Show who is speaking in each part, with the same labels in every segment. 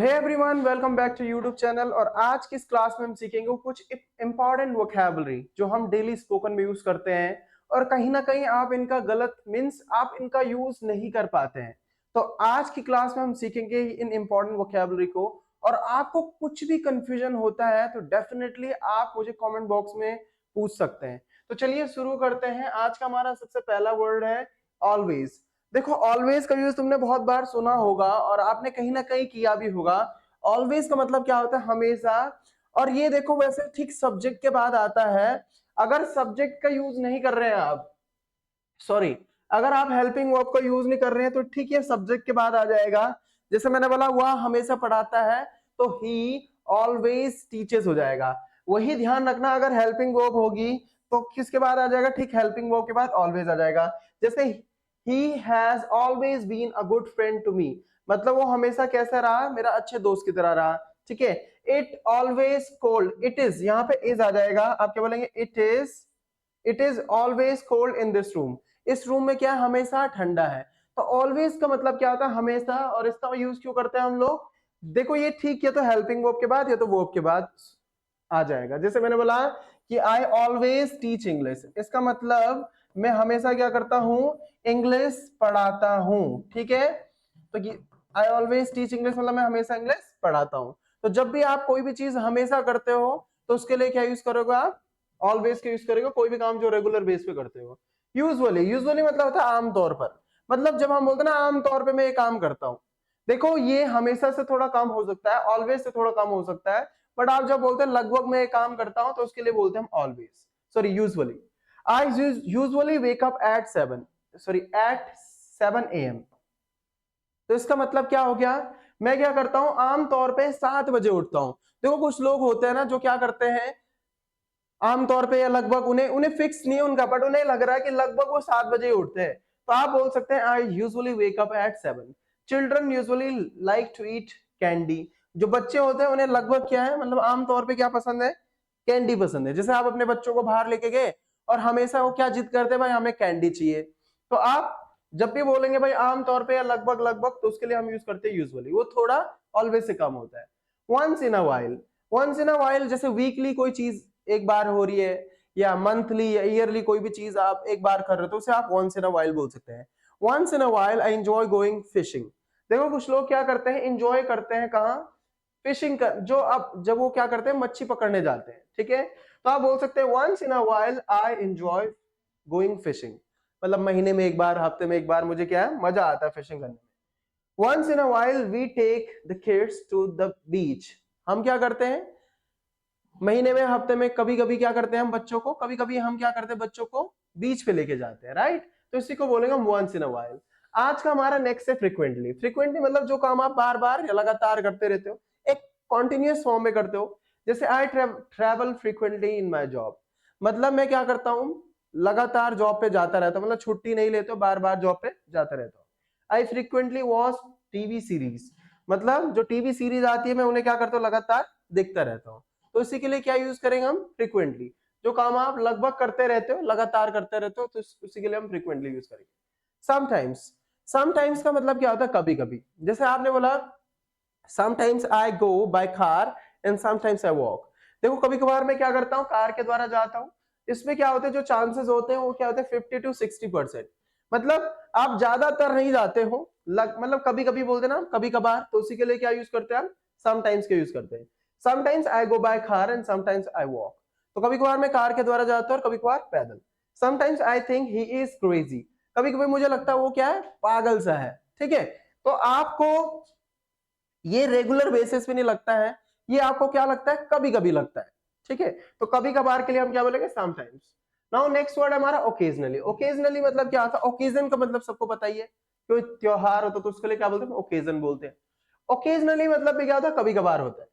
Speaker 1: Hey everyone, welcome back to YouTube channel. और आज की इस क्लास में हम सीखेंगे कुछ इंपॉर्टेंट वोकैबुलरी जो हम डेली स्पोकन में यूज करते हैं और कहीं ना कहीं आप इनका गलत मीन्स आप इनका यूज नहीं कर पाते हैं। तो आज की क्लास में हम सीखेंगे इन इंपॉर्टेंट वोकैबुलरी को। और आपको कुछ भी कंफ्यूजन होता है तो डेफिनेटली आप मुझे कमेंट बॉक्स में पूछ सकते हैं। तो चलिए शुरू करते हैं। आज का हमारा सबसे पहला वर्ड है ऑलवेज। देखो, ऑलवेज का यूज तुमने बहुत बार सुना होगा और आपने कहीं ना कहीं किया भी होगा। ऑलवेज का मतलब क्या होता है? हमेशा। और ये देखो, वैसे ठीक सब्जेक्ट के बाद आता है। अगर सब्जेक्ट का यूज नहीं कर रहे हैं आप, सॉरी, अगर आप हेल्पिंग वर्ब का यूज नहीं कर रहे हैं तो ठीक है, सब्जेक्ट के बाद आ जाएगा। जैसे मैंने बोला वह हमेशा पढ़ाता है तो ही ऑलवेज टीचेस हो जाएगा। वही ध्यान रखना, अगर हेल्पिंग वर्ब होगी तो किसके बाद आ जाएगा? ठीक, हेल्पिंग वर्ब के बाद ऑलवेज आ जाएगा। जैसे ही has always been a good friend to me, मतलब वो हमेशा कैसा रहा? मेरा अच्छे दोस्त की तरह रहा। ठीक है। It always cold, it is, यहाँ पे इज आ जाएगा। आप क्या बोलेंगे? It is always cold in this room. इस रूम में क्या हमेशा ठंडा है। तो ऑलवेज का मतलब क्या होता है? हमेशा। और इसका यूज क्यों करते हैं हम लोग? देखो, ये ठीक है तो हेल्पिंग वर्ब के बाद या तो वर्ब के बाद आ जाएगा। जैसे मैंने बोला कि आई ऑलवेज टीच इंग्लिश, इसका मतलब मैं हमेशा क्या करता हूं? इंग्लिश पढ़ाता हूं। ठीक है। तो आई ऑलवेज टीच इंग्लिश मतलब मैं हमेशा इंग्लिश पढ़ाता हूं। तो जब भी आप कोई भी चीज हमेशा करते हो तो उसके लिए क्या यूज करोगे आप? ऑलवेज का यूज करेंगे। कोई भी काम जो रेगुलर बेस पे करते हो। यूजुअली, यूजुअली मतलब होता है आमतौर पर। मतलब जब हम बोलते हैं ना आमतौर पे मैं ये काम करता हूं, देखो ये हमेशा से थोड़ा कम हो सकता है, ऑलवेज से थोड़ा कम हो सकता है। बट आप जब बोलते हैं लगभग मैं ये काम करता हूं तो उसके लिए बोलते हैं हम always, sorry usually. I usually wake up at 7 AM। तो इसका मतलब क्या हो गया? मैं क्या करता हूं? आमतौर पे 7 बजे उठता हूं। देखो कुछ लोग होते हैं ना जो क्या करते हैं आमतौर पे या लगभग, उन्हें उन्हें फिक्स नहीं है उनका, बट उन्हें लग रहा है कि लगभग वो 7 बजे उठते हैं। तो आप बोल सकते हैं I usually wake up at 7। Children usually like to eat candy. जो बच्चे होते हैं उन्हें लगभग क्या है, मतलब आमतौर पे क्या पसंद है? कैंडी पसंद है। जैसे आप अपने बच्चों को बाहर लेके गए और हमेशा वो क्या जिद करते हैं? भाई हमें कैंडी चाहिए। तो आप जब भी बोलेंगे भाई आमतौर पे या लगभग लगभग, तो उसके लिए हम यूज करते हैं यूजुअली। वो थोड़ा ऑलवेज से कम होता है। Once in a while, once in a while जैसे वीकली कोई चीज एक बार हो रही है, या मंथली या ईयरली कोई भी चीज आप एक बार कर रहे हो तो उसे आप वंस इन अ वाइल बोल सकते हैं। Once in a while I enjoy going fishing. देखो कुछ लोग क्या करते हैं? एंजॉय करते हैं कहाँ? फिशिंग कर, जो अब जब वो क्या करते हैं मच्छी पकड़ने जाते हैं। ठीक है। तो आप बोल सकते हैं once in a while I enjoy going fishing. मतलब महीने में एक बार, हफ्ते में एक बार मुझे क्या है, मजा आता है फिशिंग करने में। Once in a while we take the kids to the beach. हम क्या करते हैं महीने में, हफ्ते में, कभी कभी क्या करते हैं हम बच्चों को, कभी कभी हम क्या करते हैं बच्चों को बीच पे लेके जाते हैं, राइट? तो इसी को बोलेंगे हम वंस इन अ वाइल। आज का हमारा नेक्स्ट है फ्रीक्वेंटली। फ्रीक्वेंटली मतलब जो काम आप बार बार या लगातार करते रहते हो, एक कॉन्टिन्यूअस फॉर्म में करते हो। जैसे I travel frequently in my job, मतलब मैं क्या करता हूं? लगातार जॉब पे जाता रहता हूं, मतलब छुट्टी नहीं लेते हो, बार बार जॉब पे जाता रहता हूं। आई फ्रीक्वेंटली वॉच टीवी सीरीज, मतलब जो टीवी सीरीज आती है मैं उन्हें क्या करता हूँ? लगातार देखता रहता हूँ। तो इसी के लिए क्या यूज करेंगे हम? फ्रीक्वेंटली। जो काम आप लगभग करते रहते हो, लगातार करते रहते हो, तो उसी के लिए हम फ्रीक्वेंटली यूज करेंगे। समटाइम्स, समटाइम्स का मतलब क्या होता है? कभी कभी। जैसे आपने बोला sometimes I go by car and sometimes I walk. देखो कभी कभार मैं क्या करता हूँ? कार के द्वारा जाता हूँ। इसमें क्या होते हैं, जो चांसेस होते हैं वो क्या होते हैं? 50 to 60%। मतलब आप ज्यादातर नहीं जाते हो, मतलब कभी कभी बोलते ना, कभी कभार, तो उसी के लिए क्या यूज करते हैं हम? समटाइम्स के यूज करते हैं। Sometimes I go by car and sometimes I walk. तो कभी कभार मैं कार के द्वारा जाता हूँ और कभी कभार पैदल। Sometimes I think he is crazy, कभी कभी मुझे लगता है वो क्या है? पागल सा है। ठीक है। तो आपको ये रेगुलर बेसिस पे नहीं लगता है, ये आपको क्या लगता है? कभी कभी लगता है। ठीक है। तो कभी कभार के लिए हम क्या बोलेंगे? समटाइम्स। नाउ नेक्स्ट वर्ड हमारा ओकेजनली। ओकेजनली मतलब क्या होता है? ओकेजन का मतलब सबको पता ही है, कोई त्योहार होता है तो उसके लिए क्या बोलते हैं? ओकेजन बोलते हैं। ओकेजनली मतलब भी क्या होता है? कभी कभार होता है।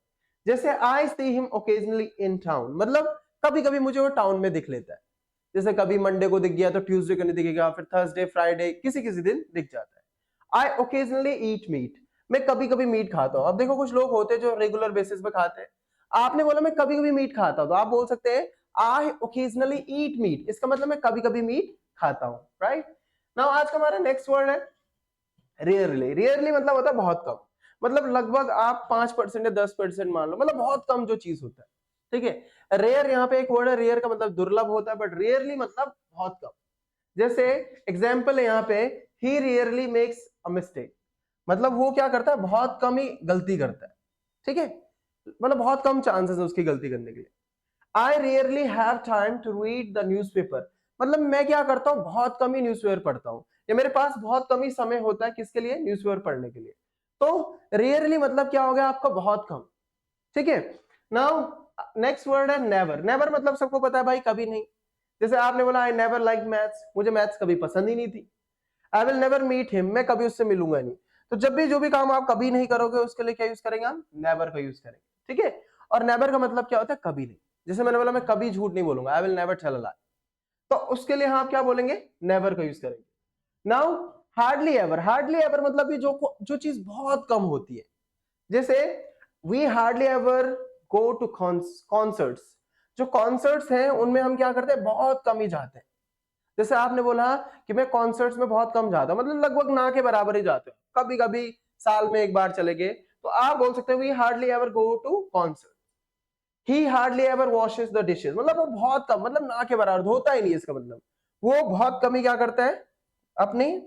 Speaker 1: जैसे I see him occasionally in town, मतलब कभी कभी मुझे वो टाउन में दिख लेता है। जैसे कभी मंडे को दिख गया तो ट्यूसडे को नहीं दिखेगा, फिर थर्सडे, फ्राइडे, किसी किसी दिन दिख जाता है। आई ओकेजनली ईट मीट, मैं कभी कभी मीट खाता हूं। अब देखो कुछ लोग होते हैं जो रेगुलर बेसिस पे खाते हैं। आपने बोला मैं कभी कभी मीट खाता हूं, तो आप बोल सकते हैं आई ओकेजनली ईट मीट, इसका मतलब मैं कभी कभी मीट खाता हूं, राइट? नाउ आज का हमारा नेक्स्ट वर्ड है रेयरली। रेयरली मतलब होता है बहुत कम। मतलब लगभग आप 5% या 10% मान लो, मतलब बहुत कम जो चीज होता है, ठीक है। रेयर यहाँ पे एक वर्ड है, रेयर का मतलब दुर्लभ होता है, बट रेयरली मतलब बहुत कम। जैसे एग्जाम्पल है यहाँ पे, ही रेयरली मेक्स अ मिस्टेक, मतलब वो क्या करता है, बहुत कम ही गलती करता है, ठीक है, मतलब बहुत कम चांसेस है उसकी गलती करने के लिए। I rarely have time to read the newspaper, मतलब मैं क्या करता हूँ, बहुत कम ही न्यूज़पेपर पढ़ता हूँ, या मेरे पास बहुत कम ही समय होता है किसके लिए, न्यूज़पेपर पढ़ने के लिए। तो रियरली मतलब क्या हो गया आपका, बहुत कम, ठीक है। नाउ नेक्स्ट वर्ड है नेवर। नेवर मतलब सबको पता है भाई, कभी नहीं। जैसे आपने बोला आई नेवर लाइक मैथ्स, मुझे मैथ्स कभी पसंद ही नहीं थी। I will never meet him, मैं कभी उससे मिलूंगा नहीं। तो जब भी जो भी काम आप कभी नहीं करोगे, उसके लिए क्या यूज करेंगे हम, नेवर का यूज करेंगे, ठीक है। और नेवर का मतलब क्या होता है, कभी नहीं। जैसे मैंने बोला मैं कभी झूठ नहीं बोलूंगा, I will never tell a lie, तो उसके लिए हम क्या बोलेंगे, नेवर का यूज करेंगे। Now hardly ever. Hardly ever मतलब भी जो चीज बहुत कम होती है। जैसे we hardly ever go to concerts, जो कॉन्सर्ट्स हैं उनमें हम क्या करते हैं, बहुत कम ही जाते हैं। जैसे आपने बोला कि मैं कॉन्सर्ट्स में बहुत कम जाता हूं, मतलब लगभग ना के बराबर ही जाते हो, कभी कभी साल में एक बार चले गए, तो आप बोल सकते हैं we hardly ever go to concert. He hardly ever washes the dishes, मतलब वो बहुत कम, मतलब ना के बराबर, धोता ही नहीं, इसका मतलब वो बहुत कम ही क्या करता है, अपनी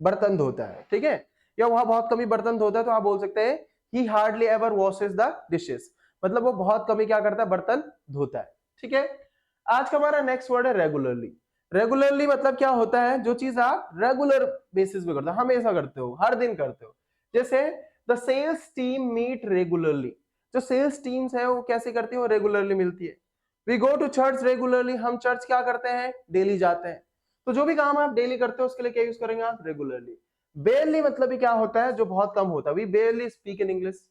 Speaker 1: बर्तन धोता है, ठीक है। या वह बहुत कम ही बर्तन धोता है, तो आप बोल सकते हैं ही hardly ever washes the dishes, मतलब वो बहुत कम ही क्या करता है, बर्तन धोता है, ठीक है। आज का हमारा नेक्स्ट वर्ड है रेगुलरली। रेगुलरली मतलब क्या होता है, जो चीज आप रेगुलर बेसिस पे करते हो, हमेशा करते हो, हर दिन करते हो। जैसे the sales team meet regularly, जो सेल्स टीम्स है वो कैसे करती है, वो रेगुलरली मिलती है। We go to church regularly, हम चर्च क्या करते हैं, डेली जाते हैं। तो जो भी काम आप डेली करते हो उसके लिए क्या यूज करेंगे आप, रेगुलरली। बेयरली मतलब भी क्या होता है, जो बहुत कम होता है, we barely speak in English,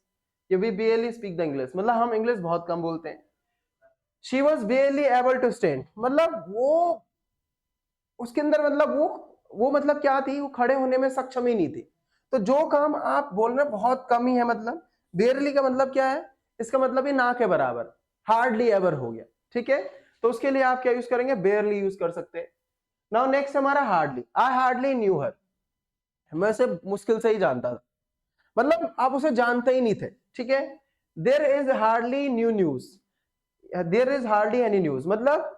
Speaker 1: या we barely speak the English, मतलब हम इंग्लिश बहुत कम बोलते हैं। She was barely able to stand, मतलब वो उसके अंदर मतलब वो मतलब क्या थी, वो खड़े होने में सक्षम ही नहीं थी। तो जो काम आप बोल रहे हैं बहुत कम ही है, मतलब बेयरली का मतलब क्या है, इसका मतलब ही ना के बराबर, हार्डली एवर हो गया, ठीक है। तो उसके लिए आप क्या यूज करेंगे, बेयरली यूज कर सकते हैं। नाउ नेक्स्ट हमारा हार्डली। आई हार्डली न्यू हर, मैं उसे मुश्किल से ही जानता था, मतलब आप उसे जानते ही नहीं थे, ठीक है। There is hardly new news, there is hardly any news, मतलब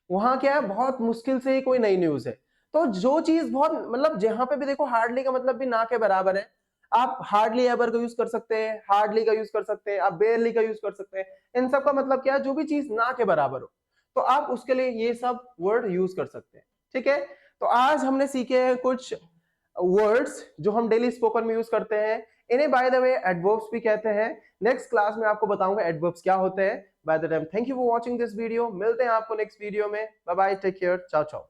Speaker 1: वहां क्या है, बहुत मुश्किल से ही कोई नई न्यूज है। तो जो चीज बहुत, मतलब जहां पे भी देखो हार्डली का मतलब भी ना के बराबर है, आप हार्डली एवर का यूज कर सकते हैं, हार्डली का यूज कर सकते हैं, आप बेयरली का यूज कर सकते हैं। इन सब का मतलब क्या है, जो भी चीज ना के बराबर हो, तो आप उसके लिए ये सब वर्ड यूज कर सकते हैं, ठीक है। तो आज हमने सीखे हैं कुछ वर्ड्स जो हम डेली स्पोकन में यूज करते हैं। इन्हें बाय द वे एडवर्ब्स भी कहते हैं। नेक्स्ट क्लास में आपको बताऊंगा एडवर्ब्स क्या होते हैं। By the time thank you for watching this video, मिलते हैं आपको नेक्स्ट वीडियो में। बाय बाय, टेक केयर, चाओ चाओ।